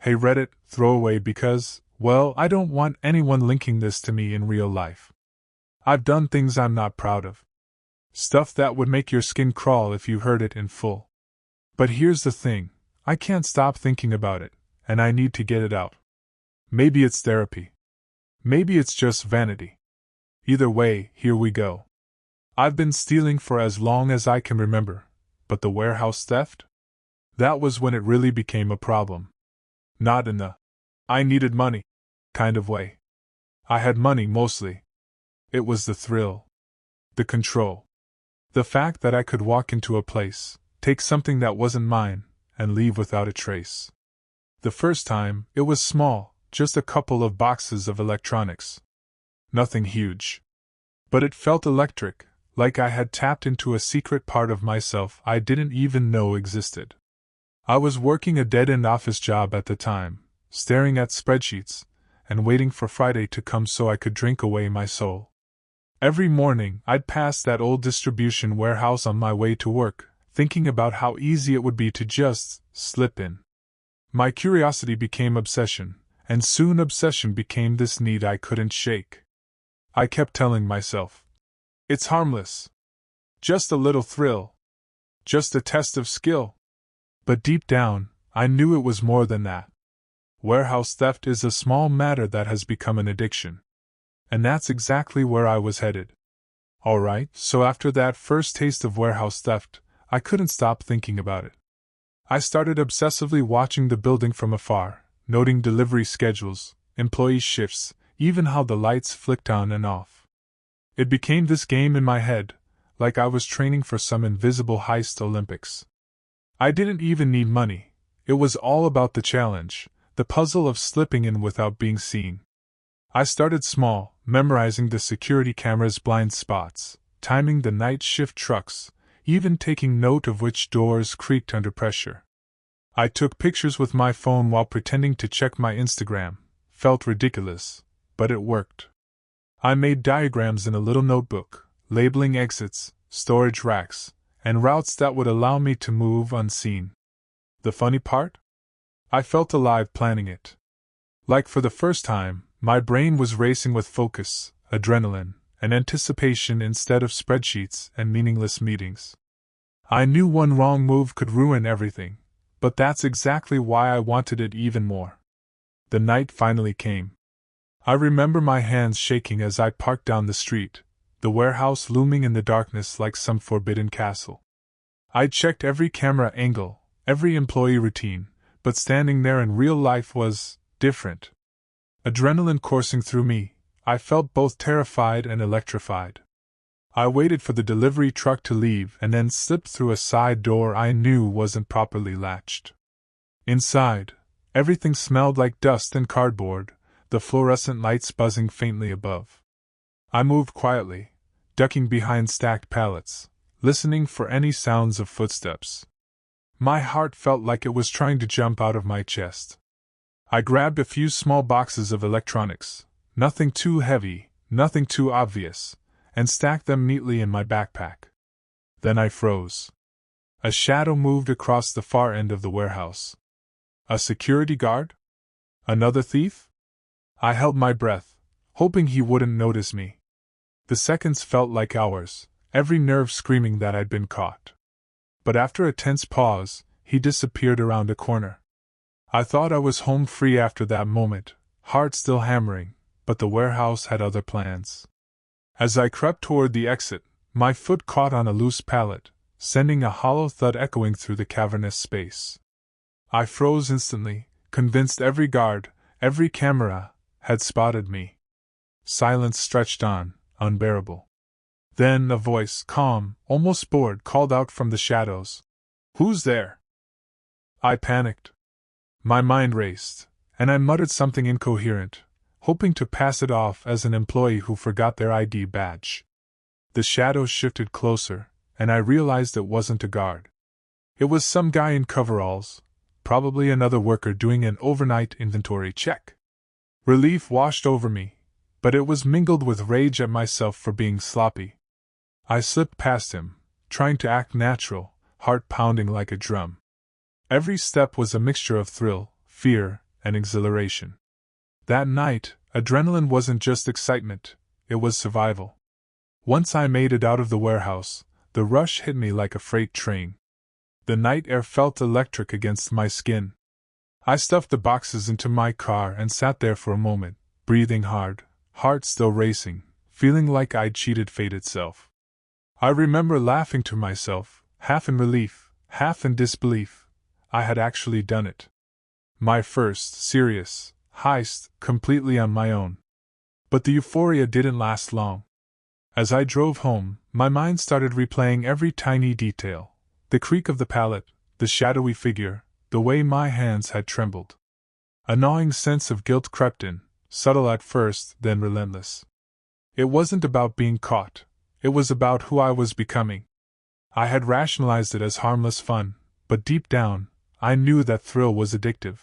Hey Reddit, throwaway because, well, I don't want anyone linking this to me in real life. I've done things I'm not proud of. Stuff that would make your skin crawl if you heard it in full. But here's the thing, I can't stop thinking about it, and I need to get it out. Maybe it's therapy. Maybe it's just vanity. Either way, here we go. I've been stealing for as long as I can remember, but the warehouse theft? That was when it really became a problem. Not in the I needed money kind of way. I had money mostly. It was the thrill. The control. The fact that I could walk into a place, take something that wasn't mine, and leave without a trace. The first time, it was small, just a couple of boxes of electronics. Nothing huge. But it felt electric, like I had tapped into a secret part of myself I didn't even know existed. I was working a dead-end office job at the time, staring at spreadsheets, and waiting for Friday to come so I could drink away my soul. Every morning, I'd pass that old distribution warehouse on my way to work, thinking about how easy it would be to just slip in. My curiosity became obsession, and soon obsession became this need I couldn't shake. I kept telling myself, it's harmless. Just a little thrill. Just a test of skill. But deep down, I knew it was more than that. Warehouse theft is a small matter that has become an addiction. And that's exactly where I was headed. Alright, so after that first taste of warehouse theft, I couldn't stop thinking about it. I started obsessively watching the building from afar, noting delivery schedules, employee shifts, even how the lights flicked on and off. It became this game in my head, like I was training for some invisible heist Olympics. I didn't even need money, it was all about the challenge, the puzzle of slipping in without being seen. I started small, memorizing the security camera's blind spots, timing the night shift trucks, even taking note of which doors creaked under pressure. I took pictures with my phone while pretending to check my Instagram. Felt ridiculous, but it worked. I made diagrams in a little notebook, labeling exits, storage racks, and routes that would allow me to move unseen. The funny part? I felt alive planning it. Like for the first time, my brain was racing with focus, adrenaline, and anticipation instead of spreadsheets and meaningless meetings. I knew one wrong move could ruin everything, but that's exactly why I wanted it even more. The night finally came. I remember my hands shaking as I parked down the street, the warehouse looming in the darkness like some forbidden castle. I checked every camera angle, every employee routine, but standing there in real life was different. Adrenaline coursing through me, I felt both terrified and electrified. I waited for the delivery truck to leave and then slipped through a side door I knew wasn't properly latched. Inside, everything smelled like dust and cardboard, the fluorescent lights buzzing faintly above. I moved quietly, ducking behind stacked pallets, listening for any sounds of footsteps. My heart felt like it was trying to jump out of my chest. I grabbed a few small boxes of electronics, nothing too heavy, nothing too obvious, and stacked them neatly in my backpack. Then I froze. A shadow moved across the far end of the warehouse. A security guard? Another thief? I held my breath, hoping he wouldn't notice me. The seconds felt like hours, every nerve screaming that I'd been caught. But after a tense pause, he disappeared around a corner. I thought I was home free after that moment, heart still hammering, but the warehouse had other plans. As I crept toward the exit, my foot caught on a loose pallet, sending a hollow thud echoing through the cavernous space. I froze instantly, convinced every guard, every camera, had spotted me. Silence stretched on, unbearable. Then a voice, calm, almost bored, called out from the shadows. "Who's there?" I panicked. My mind raced, and I muttered something incoherent, hoping to pass it off as an employee who forgot their ID badge. The shadows shifted closer, and I realized it wasn't a guard. It was some guy in coveralls, probably another worker doing an overnight inventory check. Relief washed over me, but it was mingled with rage at myself for being sloppy. I slipped past him, trying to act natural, heart pounding like a drum. Every step was a mixture of thrill, fear, and exhilaration. That night, adrenaline wasn't just excitement, it was survival. Once I made it out of the warehouse, the rush hit me like a freight train. The night air felt electric against my skin. I stuffed the boxes into my car and sat there for a moment, breathing hard, heart still racing, feeling like I'd cheated fate itself. I remember laughing to myself, half in relief, half in disbelief. I had actually done it. My first serious heist, completely on my own. But the euphoria didn't last long. As I drove home, my mind started replaying every tiny detail. The creak of the pallet, the shadowy figure, the way my hands had trembled. A gnawing sense of guilt crept in, subtle at first, then relentless. It wasn't about being caught. It was about who I was becoming. I had rationalized it as harmless fun, but deep down, I knew that thrill was addictive.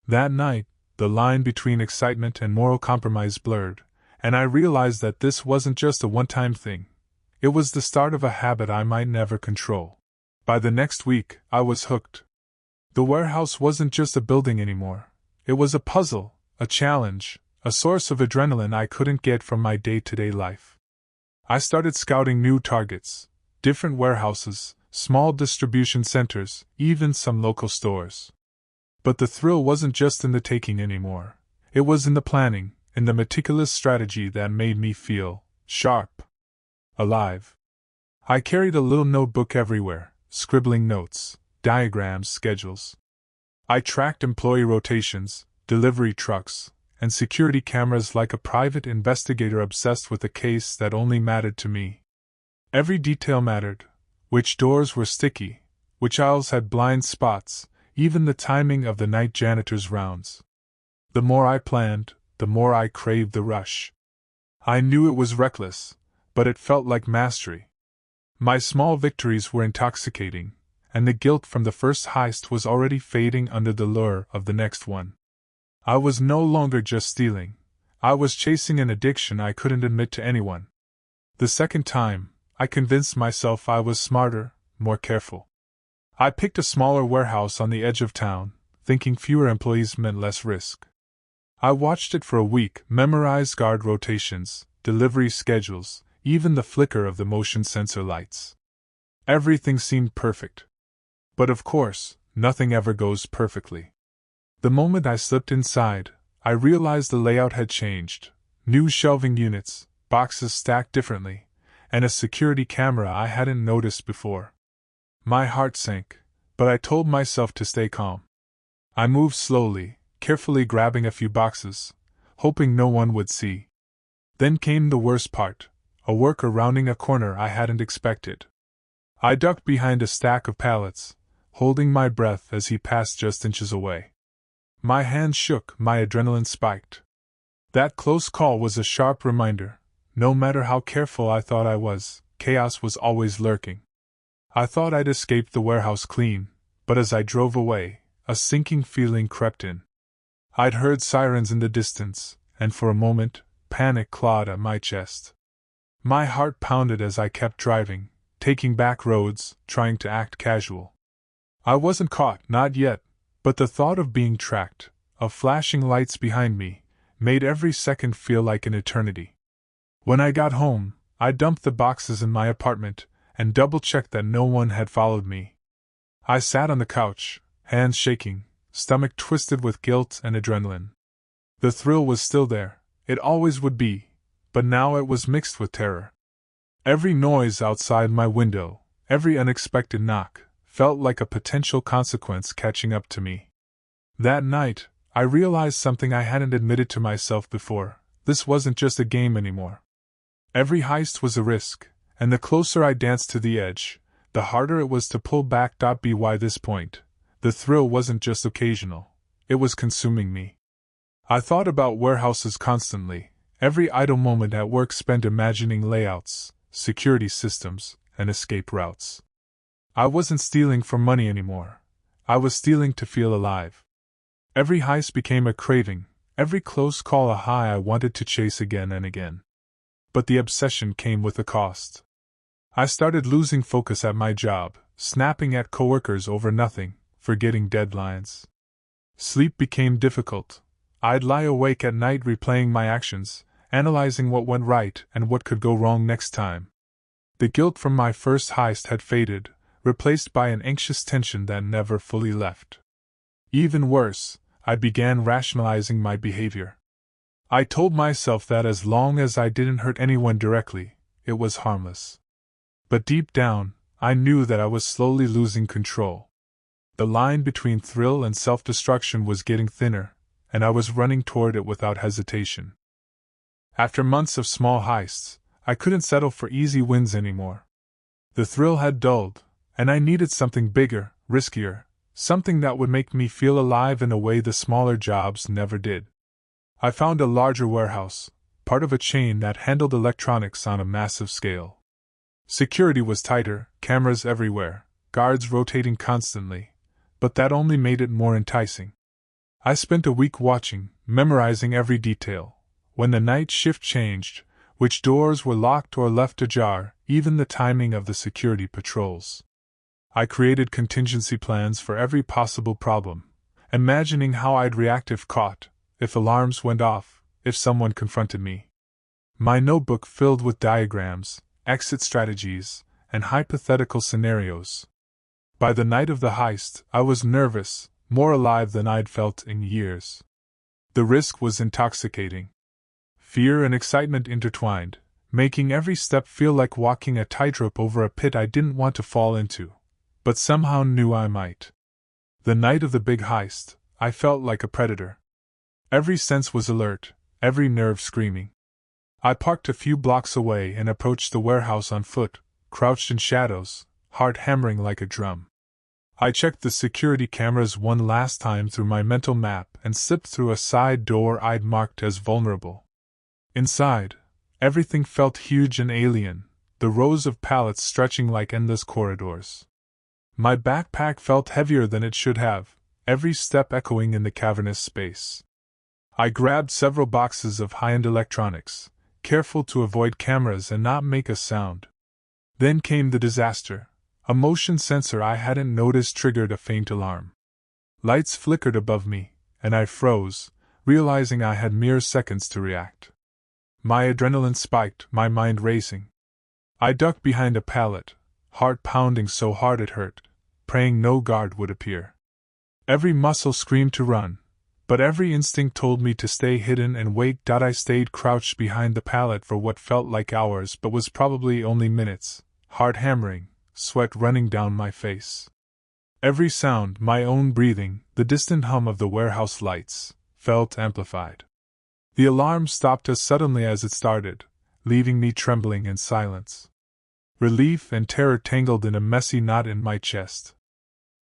That night, the line between excitement and moral compromise blurred, and I realized that this wasn't just a one-time thing. It was the start of a habit I might never control. By the next week, I was hooked. The warehouse wasn't just a building anymore. It was a puzzle, a challenge, a source of adrenaline I couldn't get from my day-to-day life. I started scouting new targets, different warehouses, small distribution centers, even some local stores. But the thrill wasn't just in the taking anymore. It was in the planning, in the meticulous strategy that made me feel sharp, alive. I carried a little notebook everywhere, scribbling notes, diagrams, schedules. I tracked employee rotations, delivery trucks, and security cameras like a private investigator obsessed with a case that only mattered to me. Every detail mattered: which doors were sticky, which aisles had blind spots, even the timing of the night janitor's rounds. The more I planned, the more I craved the rush. I knew it was reckless, but it felt like mastery. My small victories were intoxicating, and the guilt from the first heist was already fading under the lure of the next one. I was no longer just stealing. I was chasing an addiction I couldn't admit to anyone. The second time, I convinced myself I was smarter, more careful. I picked a smaller warehouse on the edge of town, thinking fewer employees meant less risk. I watched it for a week, memorized guard rotations, delivery schedules, even the flicker of the motion sensor lights. Everything seemed perfect. But of course, nothing ever goes perfectly. The moment I slipped inside, I realized the layout had changed. New shelving units, boxes stacked differently, and a security camera I hadn't noticed before. My heart sank, but I told myself to stay calm. I moved slowly, carefully grabbing a few boxes, hoping no one would see. Then came the worst part, a worker rounding a corner I hadn't expected. I ducked behind a stack of pallets, holding my breath as he passed just inches away. My hands shook, my adrenaline spiked. That close call was a sharp reminder. No matter how careful I thought I was, chaos was always lurking. I thought I'd escaped the warehouse clean, but as I drove away, a sinking feeling crept in. I'd heard sirens in the distance, and for a moment, panic clawed at my chest. My heart pounded as I kept driving, taking back roads, trying to act casual. I wasn't caught, not yet, but the thought of being tracked, of flashing lights behind me, made every second feel like an eternity. When I got home, I dumped the boxes in my apartment and double-checked that no one had followed me. I sat on the couch, hands shaking, stomach twisted with guilt and adrenaline. The thrill was still there, it always would be, but now it was mixed with terror. Every noise outside my window, every unexpected knock, felt like a potential consequence catching up to me. That night, I realized something I hadn't admitted to myself before: this wasn't just a game anymore. Every heist was a risk, and the closer I danced to the edge, the harder it was to pull back. By this point, the thrill wasn't just occasional, it was consuming me. I thought about warehouses constantly, every idle moment at work spent imagining layouts, security systems, and escape routes. I wasn't stealing for money anymore. I was stealing to feel alive. Every heist became a craving, every close call a high I wanted to chase again and again. But the obsession came with a cost. I started losing focus at my job, snapping at coworkers over nothing, forgetting deadlines. Sleep became difficult. I'd lie awake at night replaying my actions, analyzing what went right and what could go wrong next time. The guilt from my first heist had faded, replaced by an anxious tension that never fully left. Even worse, I began rationalizing my behavior. I told myself that as long as I didn't hurt anyone directly, it was harmless. But deep down, I knew that I was slowly losing control. The line between thrill and self-destruction was getting thinner, and I was running toward it without hesitation. After months of small heists, I couldn't settle for easy wins anymore. The thrill had dulled, and I needed something bigger, riskier, something that would make me feel alive in a way the smaller jobs never did. I found a larger warehouse, part of a chain that handled electronics on a massive scale. Security was tighter, cameras everywhere, guards rotating constantly, but that only made it more enticing. I spent a week watching, memorizing every detail. When the night shift changed, which doors were locked or left ajar, even the timing of the security patrols. I created contingency plans for every possible problem, imagining how I'd react if caught, if alarms went off, if someone confronted me. My notebook filled with diagrams, exit strategies, and hypothetical scenarios. By the night of the heist, I was nervous, more alive than I'd felt in years. The risk was intoxicating. Fear and excitement intertwined, making every step feel like walking a tightrope over a pit I didn't want to fall into, but somehow knew I might. The night of the big heist, I felt like a predator. Every sense was alert, every nerve screaming. I parked a few blocks away and approached the warehouse on foot, crouched in shadows, heart hammering like a drum. I checked the security cameras one last time through my mental map and slipped through a side door I'd marked as vulnerable. Inside, everything felt huge and alien, the rows of pallets stretching like endless corridors. My backpack felt heavier than it should have, every step echoing in the cavernous space. I grabbed several boxes of high-end electronics, careful to avoid cameras and not make a sound. Then came the disaster. A motion sensor I hadn't noticed triggered a faint alarm. Lights flickered above me, and I froze, realizing I had mere seconds to react. My adrenaline spiked, my mind racing. I ducked behind a pallet, heart pounding so hard it hurt, praying no guard would appear. Every muscle screamed to run, but every instinct told me to stay hidden and wait. I stayed crouched behind the pallet for what felt like hours but was probably only minutes, heart hammering, sweat running down my face. Every sound, my own breathing, the distant hum of the warehouse lights, felt amplified. The alarm stopped as suddenly as it started, leaving me trembling in silence. Relief and terror tangled in a messy knot in my chest.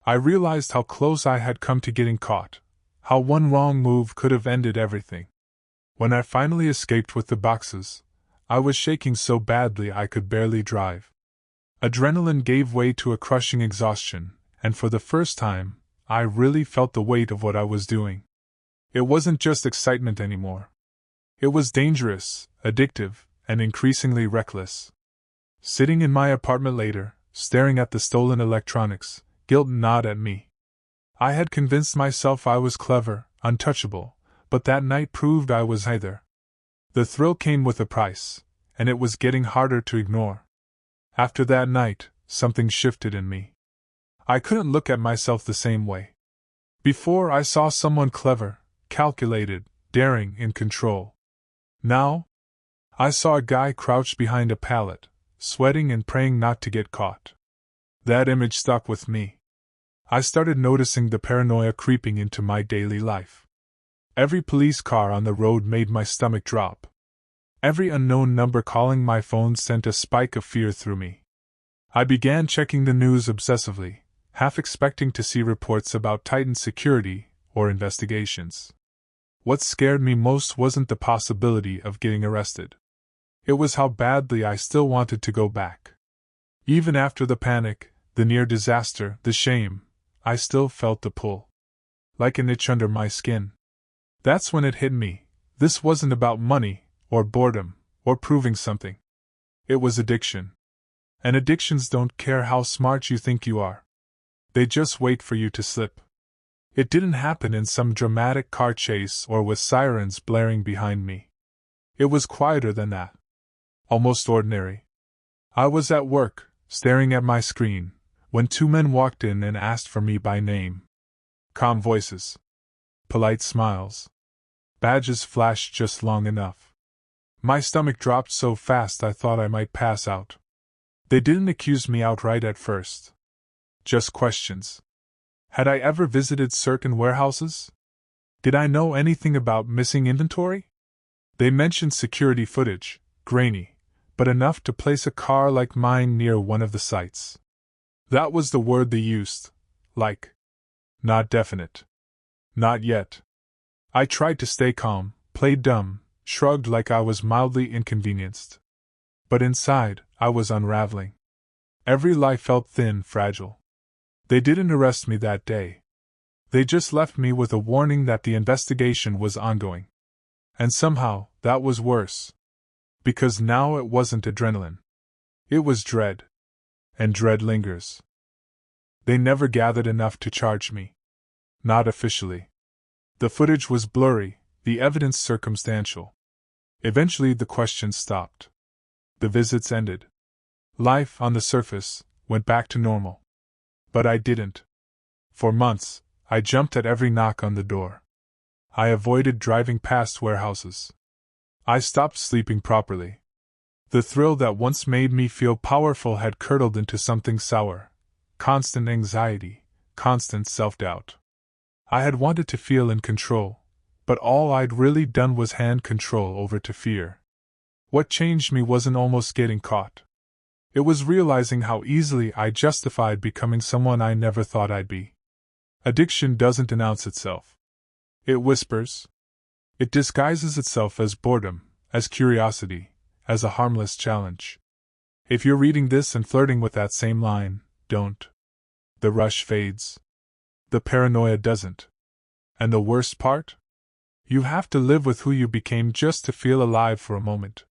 I realized how close I had come to getting caught, how one wrong move could have ended everything. When I finally escaped with the boxes, I was shaking so badly I could barely drive. Adrenaline gave way to a crushing exhaustion, and for the first time, I really felt the weight of what I was doing. It wasn't just excitement anymore. It was dangerous, addictive, and increasingly reckless. Sitting in my apartment later, staring at the stolen electronics, guilt gnawed at me. I had convinced myself I was clever, untouchable, but that night proved I was neither. The thrill came with a price, and it was getting harder to ignore. After that night, something shifted in me. I couldn't look at myself the same way. Before I saw someone clever, calculated, daring, in control. Now, I saw a guy crouched behind a pallet, sweating and praying not to get caught. That image stuck with me. I started noticing the paranoia creeping into my daily life. Every police car on the road made my stomach drop. Every unknown number calling my phone sent a spike of fear through me. I began checking the news obsessively, half expecting to see reports about tightened security or investigations. What scared me most wasn't the possibility of getting arrested. It was how badly I still wanted to go back. Even after the panic, the near disaster, the shame, I still felt the pull. Like an itch under my skin. That's when it hit me. This wasn't about money, or boredom, or proving something. It was addiction. And addictions don't care how smart you think you are. They just wait for you to slip. It didn't happen in some dramatic car chase or with sirens blaring behind me. It was quieter than that. Almost ordinary. I was at work, staring at my screen, when two men walked in and asked for me by name. Calm voices. Polite smiles. Badges flashed just long enough. My stomach dropped so fast I thought I might pass out. They didn't accuse me outright at first. Just questions. Had I ever visited certain warehouses? Did I know anything about missing inventory? They mentioned security footage, grainy, but enough to place a car like mine near one of the sites. That was the word they used. Like. Not definite. Not yet. I tried to stay calm, played dumb, shrugged like I was mildly inconvenienced. But inside, I was unraveling. Every life felt thin, fragile. They didn't arrest me that day. They just left me with a warning that the investigation was ongoing. And somehow, that was worse. Because now it wasn't adrenaline. It was dread. And dread lingers. They never gathered enough to charge me. Not officially. The footage was blurry, the evidence circumstantial. Eventually the questions stopped. The visits ended. Life, on the surface, went back to normal. But I didn't. For months, I jumped at every knock on the door. I avoided driving past warehouses. I stopped sleeping properly. The thrill that once made me feel powerful had curdled into something sour. Constant anxiety, constant self-doubt. I had wanted to feel in control, but all I'd really done was hand control over to fear. What changed me wasn't almost getting caught. It was realizing how easily I justified becoming someone I never thought I'd be. Addiction doesn't announce itself. It whispers. It disguises itself as boredom, as curiosity, as a harmless challenge. If you're reading this and flirting with that same line, don't. The rush fades. The paranoia doesn't. And the worst part? You have to live with who you became just to feel alive for a moment.